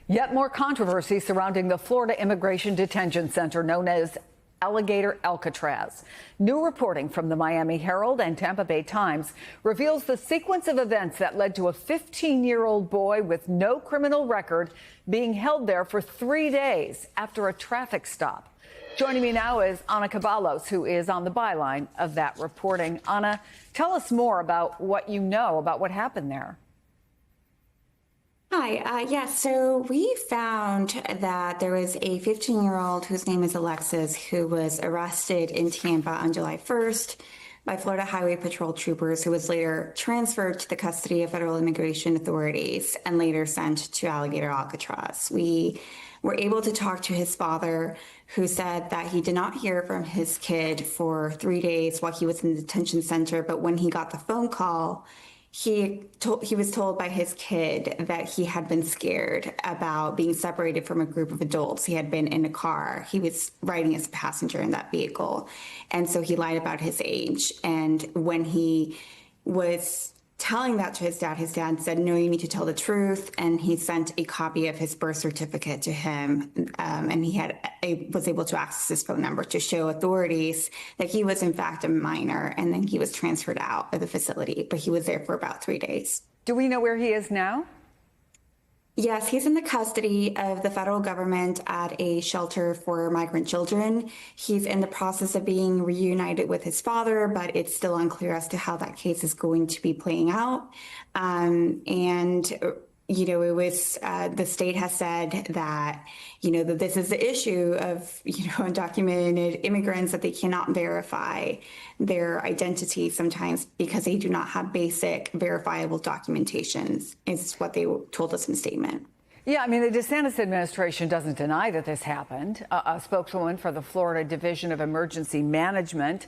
Yet more controversy surrounding the Florida Immigration Detention Center known as Alligator Alcatraz. New reporting from the Miami Herald and Tampa Bay Times reveals the sequence of events that led to a 15-year-old boy with no criminal record being held there for 3 days after a traffic stop. Joining me now is Ana Caballos, who is on the byline of that reporting. Ana, tell us more about what you know about what happened there. Hi, yes, so we found that there was a 15-year-old whose name is Alexis who was arrested in Tampa on July 1st by Florida Highway Patrol troopers, who was later transferred to the custody of federal immigration authorities and later sent to Alligator Alcatraz. We were able to talk to his father, who said that he did not hear from his kid for 3 days while he was in the detention center, but when he got the phone call, he was told by his kid that he had been scared about being separated from a group of adults. He had been in a car. He was riding as a passenger in that vehicle. And so he lied about his age. And when he was telling that to his dad said, no, you need to tell the truth. And he sent a copy of his birth certificate to him. And he was able to access his phone number to show authorities that he was in fact a minor. And then he was transferred out of the facility, but he was there for about 3 days. Do we know where he is now? Yes, he's in the custody of the federal government at a shelter for migrant children. He's in the process of being reunited with his father, but it's still unclear as to how that case is going to be playing out. It was the state has said that, that this is the issue of, undocumented immigrants, that they cannot verify their identity sometimes because they do not have basic verifiable documentations, is what they told us in the statement. Yeah, I mean, the DeSantis administration doesn't deny that this happened. A spokeswoman for the Florida Division of Emergency Management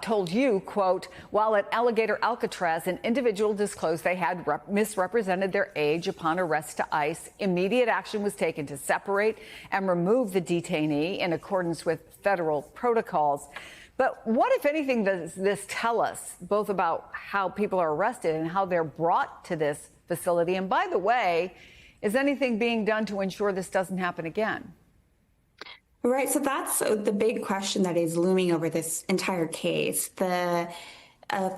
told you, quote, while at Alligator Alcatraz, an individual disclosed they had misrepresented their age upon arrest to ICE. Immediate action was taken to separate and remove the detainee in accordance with federal protocols. But what, if anything, does this tell us, both about how people are arrested and how they're brought to this facility? And by the way, is anything being done to ensure this doesn't happen again? Right. So that's the big question that is looming over this entire case. The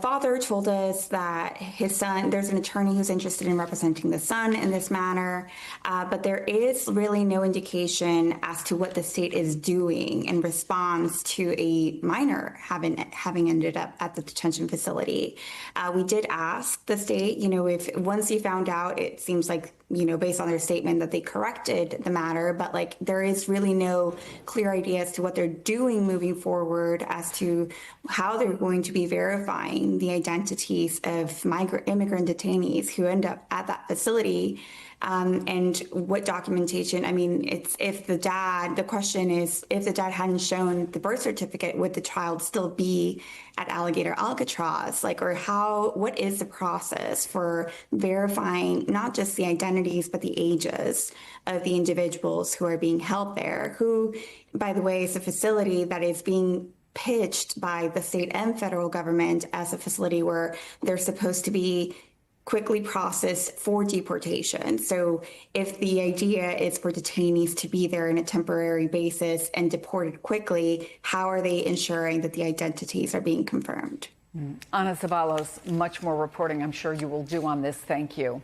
father told us that his son, there's an attorney who's interested in representing the son in this manner, but there is really no indication as to what the state is doing in response to a minor having ended up at the detention facility. We did ask the state, if once you found out, it seems like, based on their statement that they corrected the matter, but there is really no clear idea as to what they're doing moving forward as to how they're going to be verifying the identities of immigrant detainees who end up at that facility. And what documentation, the question is, if the dad hadn't shown the birth certificate, would the child still be at Alligator Alcatraz? What is the process for verifying not just the identities, but the ages of the individuals who are being held there, who, by the way, is a facility that is being pitched by the state and federal government as a facility where they're supposed to be quickly processed for deportation. So if the idea is for detainees to be there on a temporary basis and deported quickly, how are they ensuring that the identities are being confirmed? Ana Caballos, much more reporting I'm sure you will do on this. Thank you.